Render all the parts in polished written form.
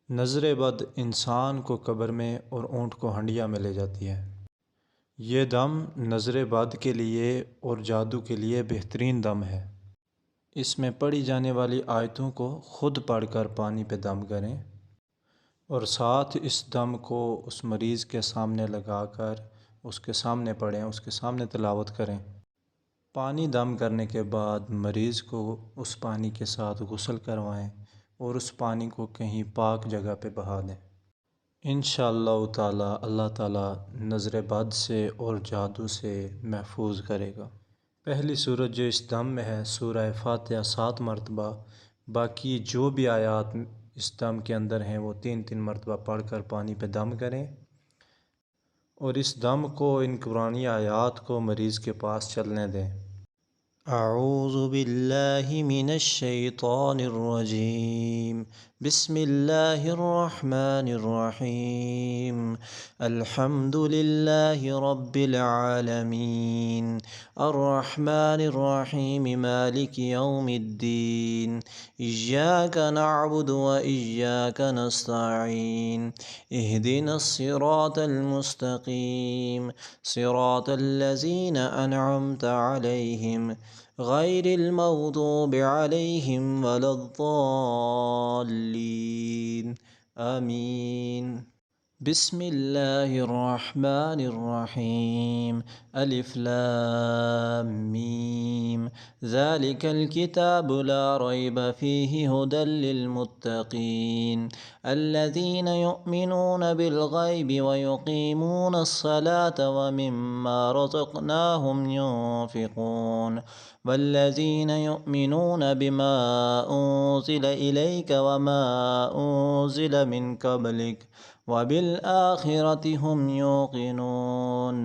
नज़र बद इंसान को कब्र में और ऊँट को हंडिया में ले जाती है। ये दम नज़र बद के लिए और जादू के लिए बेहतरीन दम है। इसमें पढ़ी जाने वाली आयतों को ख़ुद पढ़कर पानी पे दम करें और साथ इस दम को उस मरीज़ के सामने लगाकर उसके सामने पढ़ें, उसके सामने तिलावत करें। पानी दम करने के बाद मरीज़ को उस पानी के साथ गुस्ल करवाएं और उस पानी को कहीं पाक जगह पे बहा दें। इंशाअल्लाह ताला अल्लाह ताला नज़र बद से और जादू से महफूज करेगा। पहली सूरत जो इस दम में है सूरह फातिहा 7 मरतबा, बाकी जो भी आयात इस दम के अंदर हैं वो 3-3 मरतबा पढ़कर पानी पे दम करें और इस दम को, इन कुरानी आयात को मरीज़ के पास चलने दें। अऊज़ु बिल्लाहि मिनश शैतानिर रजीम। बिस्मिल्लाहिर रहमानिर रहीम। अल्हम्दुलिल्लाहि रब्बिल आलमीन। अर्रहमानिर रहीम मालिकि यौमिद्दीन। इय्याका नअबुदु व इय्याका नस्तईन। इहदिनस सिरातल मुस्तकीम। सिरातल लज़ीना अनअमता अलैहिम गैरिल मग़दूबि अलैहिम वलद्दाल्लीन। आमीन। बिस्मिल्लाहिर्रहमानिर्रहीम। अलिफ लाम मीम। ज़ालिकल किताबु ला रैब फ़ीहि हुदल लिलमुत्तक़ीन अल्लज़ीना युमिनूना बिल ग़ैबि व युक़ीमूनस सलाता व मिम्मा रज़क़नाहुम युनफ़िक़ून वल्लज़ीना युमिनूना बिमा उन्ज़िला इलैका व मा उन्ज़िला मिन क़ब्लिक वबिल आखिरति हुम यूक़िनून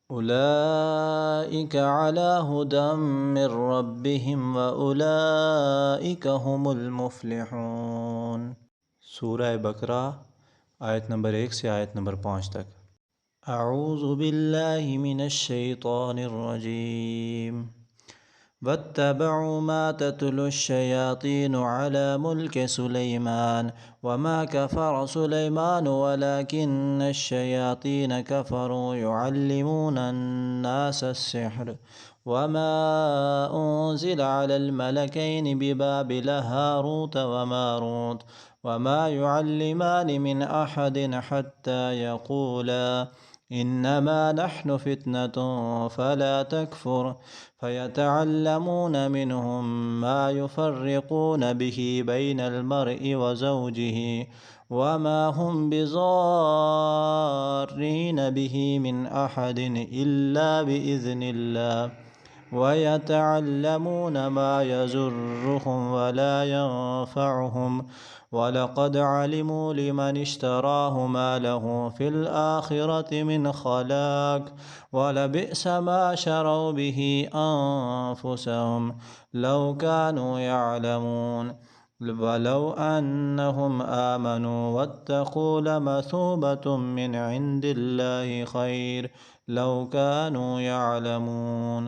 उलाइका अला हुदम मिर रब्बिहिम व उलाइका हुमुल मुफ़्लिहून। सूरह बकरा आयत नंबर 1 से आयत नंबर 5 तक। अऊज़ु बिल्लाहि मिनश शैतानिर रजीम। वत्तबअू मा ततलुश शयातीनु अला मुल्कि सुलैमान वमा कफ़र सुलैमान वलाकिन्नश शयातीन कफ़रू युअल्लिमूना अन्नास अस्सिह्र वमा उन्ज़िला अलल मलकैनि बिबाबिल हारूत व मारूत वमा युअल्लिमानि मिन अहदिन हत्ता यक़ूला इन्नमा नहनु फ़ित्नतुन फ़ला तकफ़ुर फ़यतअल्लमून मिनहुम मा युफ़र्रिक़ून बिही बैनल मर्इ व ज़ौजिही वमा हुम बिज़ार्रीन बिही मिन अहदिन इल्ला बिइज़्निल्लाह वयतअल्लमून मा यज़ुर्रुहुम वला यंफ़अहुम वलक़द अलिमू लिमन इश्तराहु मा लहु फ़िल आखिरति मिन ख़लाक़ वलबिअस मा शरौ बिही अन्फ़ुसहुम लौ कानू यअलमून वलौ अन्नहुम आमनू वत्तक़ू लमसूबतुम मिन इंदिल्लाहि खैर लौ कानू यअलमून।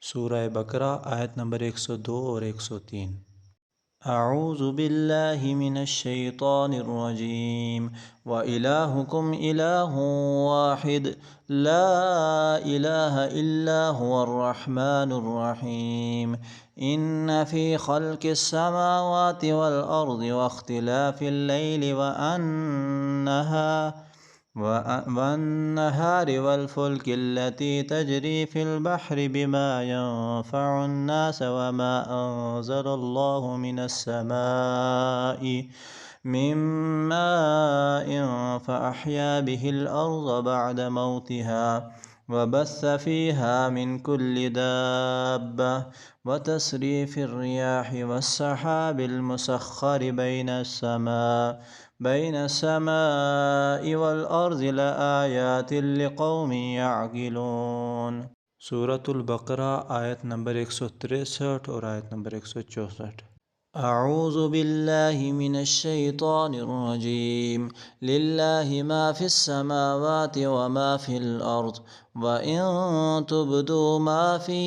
सूरह बकरा आयत नंबर 102 और 103। अऊज़ु बिल्लाहि मिनश शैतानिर रजीम। व इलाहुकुम इलाहुन वाहिद ला इलाहा इल्ला हुवर रहमानुर रहीम। इन्न फ़ी ख़ल्क़िस समावाति वल अर्दि वख्तिलाफ़िल लैलि वन्नहारि वल्फ़ुल्कि अल्लती तजरी फ़िल बहरि बिमा यंफ़अुन नास वमा अंज़लल्लाहु मिनस समाइ मिन माइन फ़अह्या बिहिल अर्ज़ बअद मौतिहा वबस्स फ़ीहा मिन कुल्लि दाब्बह वतस्रीफ़िर रियाहि वस्सहाबिल मुसख़्ख़रि बैनस्समाइ वल अर्ज़ि लआयातिन लिक़ौमिन यअक़िलून। सूरतुल बकरा आयत नंबर 163 और आयत नंबर 164। अऊज़ु बिल्लाहि मिनश शैतानिर रजीम। लिल्लाहि मा फ़िस समावाति व मा फ़िल अर्ज़ व इन तुब्दू मा फ़ी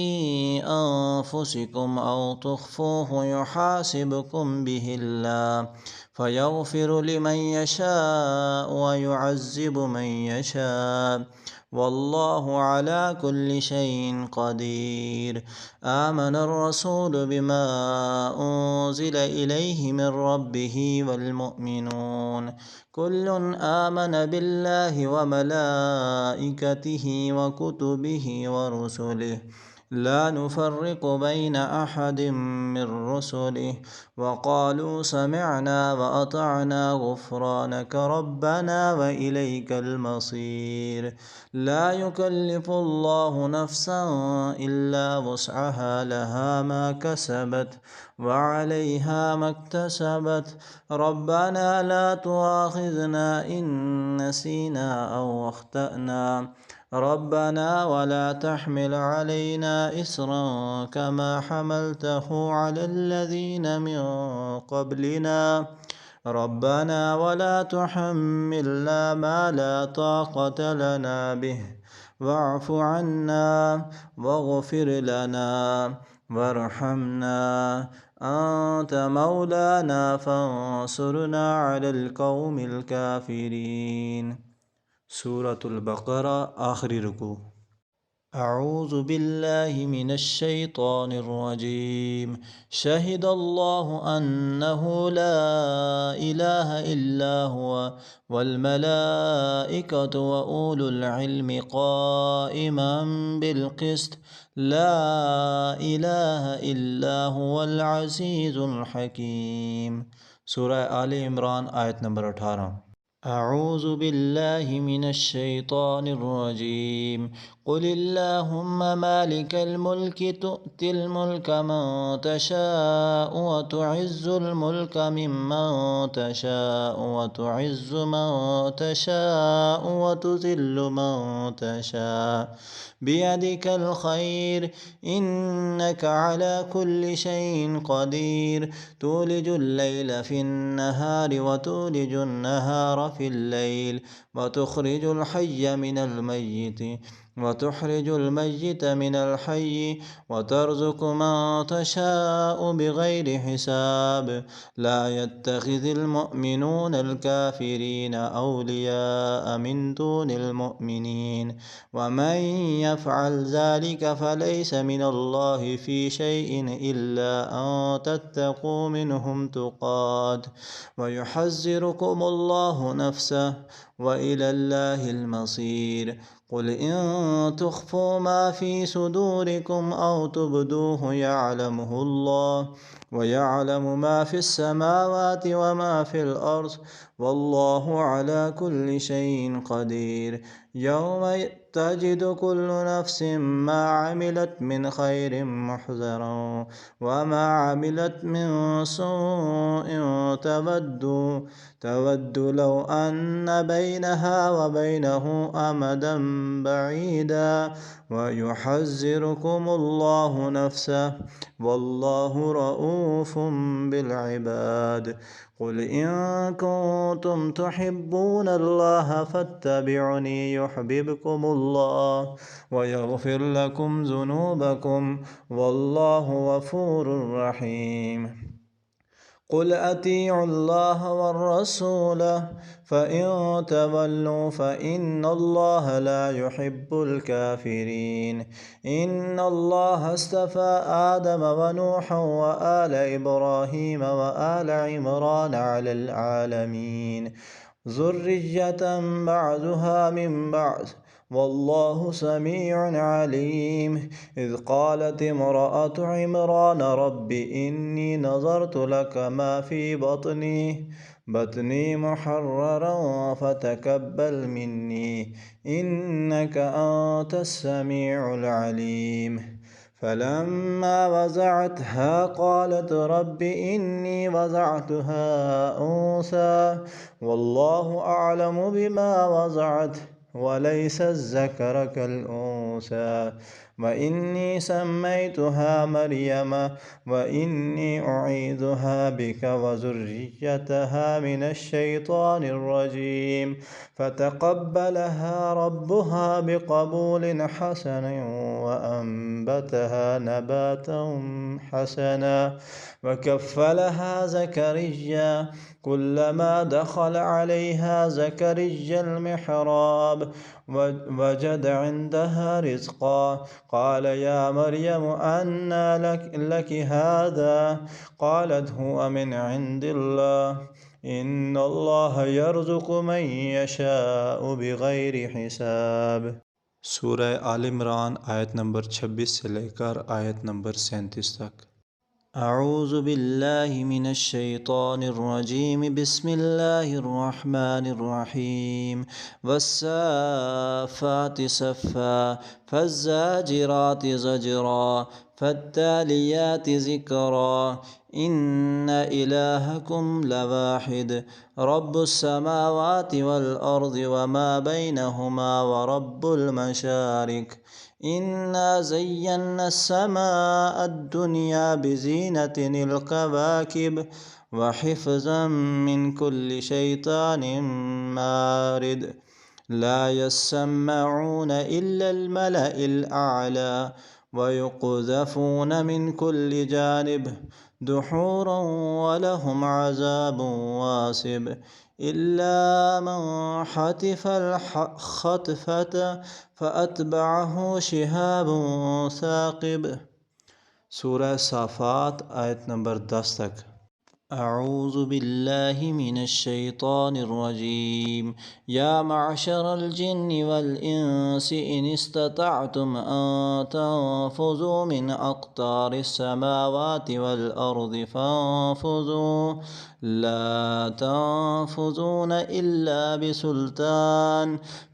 अन्फ़ुसिकुम औ तुख़्फ़ूहु युहासिबकुम बिहिल्लाह فيغفر لمن يشاء ويعذب من يشاء، والله على كل شيء قدير. آمن الرسول بما أنزل إليه من ربه والمؤمنون كل آمن بالله وملائكته وكتبه ورسله لا نفرق بين أحد من رسله، وقالوا سمعنا وأطعنا غفرانك ربنا وإليك المصير. لا يكلف الله نفسا إلا وسعها، لها ما كسبت وعليها ما اكتسبت. ربنا لا تؤاخذنا إن نسينا أو أخطأنا، ربنا ولا تحمل علينا إصرا كما حملته على الذين من قبلنا، ربنا ولا تحملنا ما لا طاقة لنا به، واعف عنا واغفر لنا وارحمنا، أنت مولانا فانصرنا على القوم الكافرين. सूरत अल-बक़रा आखिरी रुकू। أعوذ بالله من الشيطان الرجيم. شهد الله أنه لا إله إلا هو والملائكة وأولو العلم قائما بالقسط لا إله إلا هو العزيز الحكيم. सूरह आले इमरान आयत नंबर 18। أعوذ بالله من الشيطان الرجيم. قل اللهم مالك الملك تؤتي الملك من تشاء وتعز الملك ممن تشاء وتعز من تشاء وتذل من تشاء بيدك الخير إنك على كل شيء قدير. تولج الليل في النهار وتولج النهار في الليل وتخرج الحي من الميت وتخرج الميت من الحي وترزق من تشاء بغير حساب. لا يتخذ المؤمنون الكافرين أولياء من دون المؤمنين، ومن يفعل ذلك فليس من الله في شيء إلا أن تتقوا منهم تقات ويحذركم الله نفسه وإلى الله المصير. قل إن تخفوا ما في صدوركم أو تبدوه يعلمه الله ويعلم ما في السماوات وما في الأرض والله على كل شيء قدير. يوم تجد كل نفس ما عملت من خير محضرا وما عملت من سوء تود لو أن بينها وبينه أمدا بعيدا ويحذركم الله نفسه والله رؤوف بالعباد. قل إن كنتم تحبون الله فاتبعوني يحببكم الله ويغفر لكم ذنوبكم والله غفور رحيم. قل أطيعوا الله والرسول فإن تولوا فإن الله لا يحب الكافرين. إن الله اصطفى آدم ونوحا وآل إبراهيم وآل عمران على العالمين ذرية بعضها من بعض والله سميع عليم. إذ قالت امرأة عمران رب إني نذرت لك ما في بطني محررا فتقبل مني إنك أنت السميع العليم. فلما وضعتها قالت رب إني وضعتها أنثى والله أعلم بما وضعت وليس الذكر كالأنثى वइन्नी सम्मैतुहा मरियम वइन्नी उईदुहा बिक वज़ुर्रियतहा मिनश्शैतानिर्रजीम फ़तक़ब्बलहा रब्बुहा बिक़बूलिन हसन वअंबतहा नबातन हसना वकफ़्फ़लहा ज़करिया कुल्लमा दख़ल अलैहा ज़करिया अलमिहराब वजद इंदहा रिज़्क़ा क़ाल या मरियम अन्ना लकी हाज़ा क़ालत हुवा मिन इंदिल्लाह इन्नल्लाह यर्ज़ुक़ु मन यशाअु बिग़ैरि हिसाब। सूरह आल इमरान आयत नंबर 26 से लेकर आयत नंबर 37 तक। अऊज़ु बिल्लाहि मिनश शैतानिर रजीम बिस्मिल्लाहिर रहमानिर रहीम वस्साफ़ाति सफ़्फ़ा फ़ज़्ज़ाजिराति ज़जरा फ़त्तालियाति ज़िक्रा इन्ना इलाहकुम लवाहिद रब्बुस्समावाति वल अर्ज़ि वमा बैनहुमा व रब्बुल मशारिक इन्ना ज़य्यन्ना अस्समाअ अद्दुनिया बिज़ीनतिनिल कवाकिब व हिफ़्ज़म मिन कुल्लि शैतानिन मारिद ला यस्सम्मऊन इल्लल मलइल आला व युक़ज़फ़ून मिन कुल्लि जानिब दुहूरन व लहुम अज़ाबुन वासिब इल्ला मन हतिफ़ल ख़त्फ़त फ़अत्बअहु शिहाबुन साक़िब। सूरह साफ़ात आयत नंबर 10 तक। अऊज़ु बिल्लाहि मिनश शैतानिर रजीम या मअशरल जिन्नि वल इंसि इन इस्ततअतुम अन तंफुज़ू मिन अक़तारिस समावाति वल अर्ज़ि फंफुज़ू ला तंफुज़ून इल्ला बिसुल्तान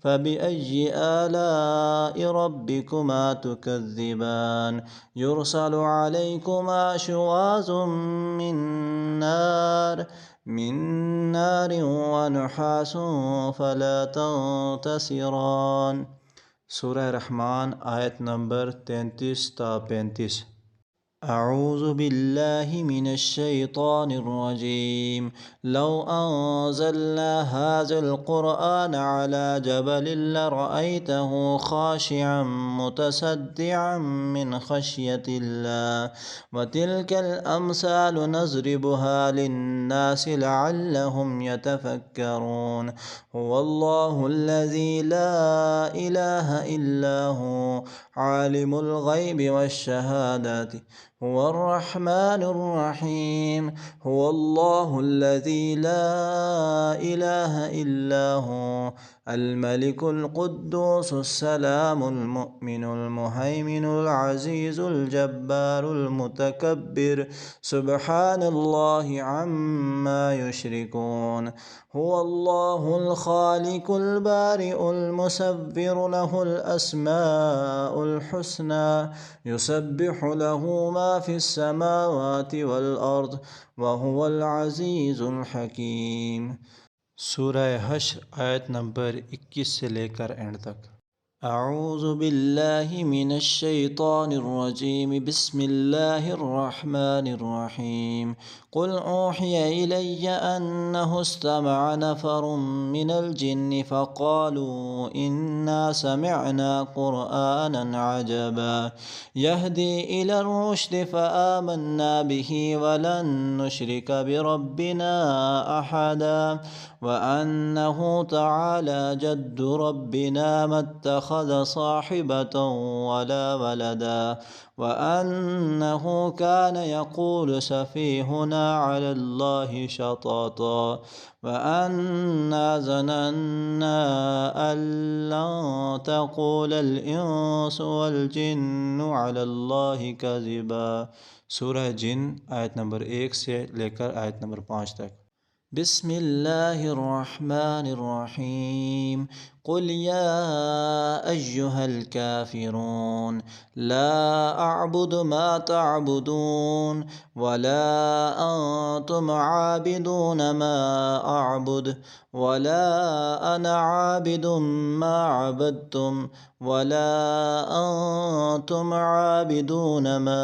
फ़बिअय्यि आलाइ रब्बिकुमा तुकज़्ज़िबान युरसलु अलैकुमा शुवाज़ुम मिन नारिन व नुहासुन फ़ला तंतसिरान। सूरह रहमान आयत नंबर 33 ता 35। अऊज़ु बिल्लाहि मिनश शैतानिर रजीम लौ अंज़लना हाज़ल क़ुरआन अला जबलिन लरअयतहु ख़ाशिअन मुतसद्दिअन मिन ख़श्यतिल्लाह व तिल्कल अम्सालु नज़रिबुहा लिन्नासि लअल्लहुम यतफ़क्करून हुवल्लाहुल्लज़ी ला इलाहा इल्ला हु आलिमुल ग़ैबि वश्शहादति हुवर रहमानुर रहीम हुवल्लाहुल्लज़ी ला इलाहा इल्ला हु अल मलिकुल कुद्दूसुस सलामुल मुअ्मिनुल मुहैमिनुल अज़ीज़ुल जब्बारुल मुतकब्बिर सुब्हानल्लाहि अम्मा युश्रिकून हुवल्लाहुल ख़ालिकुल बारिउल मुसव्विरु लहुल अस्माउल हुस्ना युसब्बिहु लहु मा फ़िस समावाति वल अर्ज़ व हुवल अज़ीज़ुल हकीम। सूरह हश्र आयत नंबर 21 से लेकर एंड तक। अऊज़ु बिल्लाहि मिनश शैतानिर रजीम बिस्मिल्लाहिर रहमानिर रहीम क़ुल ऊहिया इलय्या अन्नहु इस्तमअ नफ़रुम मिनल जिन्नि फ़क़ालू इन्ना समिअना क़ुरआनन अजबा यहदी इलर रुश्दि फ़आमन्ना बिही वलन नुश्रिक बिरब्बिना अहदा व अन्नहु तआला जद्दु रब्बिना मत्तख़ज़ साहिबतन वला वलदा व अन्नहु कान यक़ूलु सफ़ीहुना अलल्लाहि शताता व अन्ना ज़नन्ना अल्लन तक़ूलल इंसु वल जिन्नु अलल्लाहि कज़िबा। सूरह जिन आयत नंबर 1 से लेकर आयत नंबर 5 तक। बिस्मिल्लाहिर रहमानिर रहीम قل يا أيها الكافرون لا أعبد ما تعبدون ولا أنتم عابدون ما أعبد ولا أنا عابد ما عبدتم ولا أنتم عابدون ما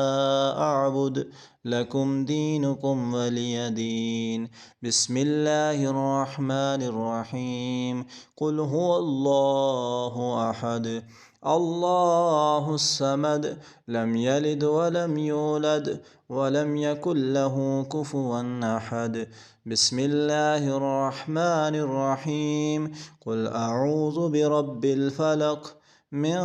أعبد لكم دينكم ولي دين. بسم الله الرحمن الرحيم. قل هو الله أحد الله الصمد لم يلد ولم يولد ولم يكن له كفوا أحد. بسم الله الرحمن الرحيم. قل أعوذ برب الفلق من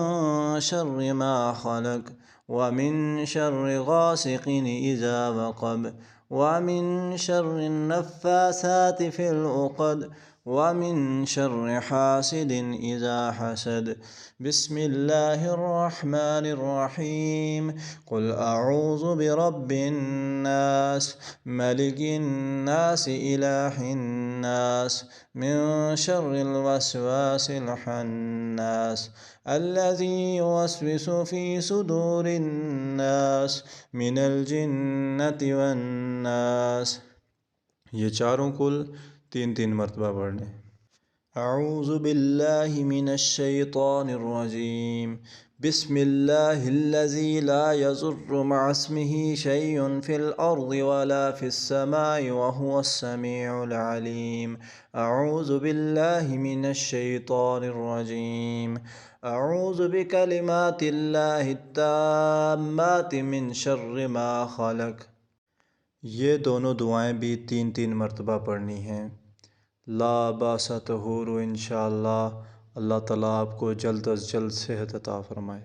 شر ما خلق ومن شر غاسق إذا وقب ومن شر النفاثات في العقد ومن شر حاسد إذا حسد. بسم الله الرحمن الرحيم. قل أعوذ برب الناس ملك الناس إله الناس من شر الوسواس الخناس الذي يوسوس في صدور الناس من الجنة والناس. ये चारों कुल 3-3 मरतबा पढ़ने। أعوذ بالله من الشيطان الرجيم. بسم الله الذي لا يضر مع اسمه شيء في الأرض ولا في السماء وهو السميع العليم. أعوذ بالله من الشيطان الرجيم. أعوذ بكلمات الله التامات من شر ما خلق. ये दोनों दुआएं भी 3-3 मरतबा पढ़नी हैं। ला बासा तहूर इंशाअल्लाह। अल्लाह ताला आपको जल्द अज़ जल्द सेहत अता फ़रमाए।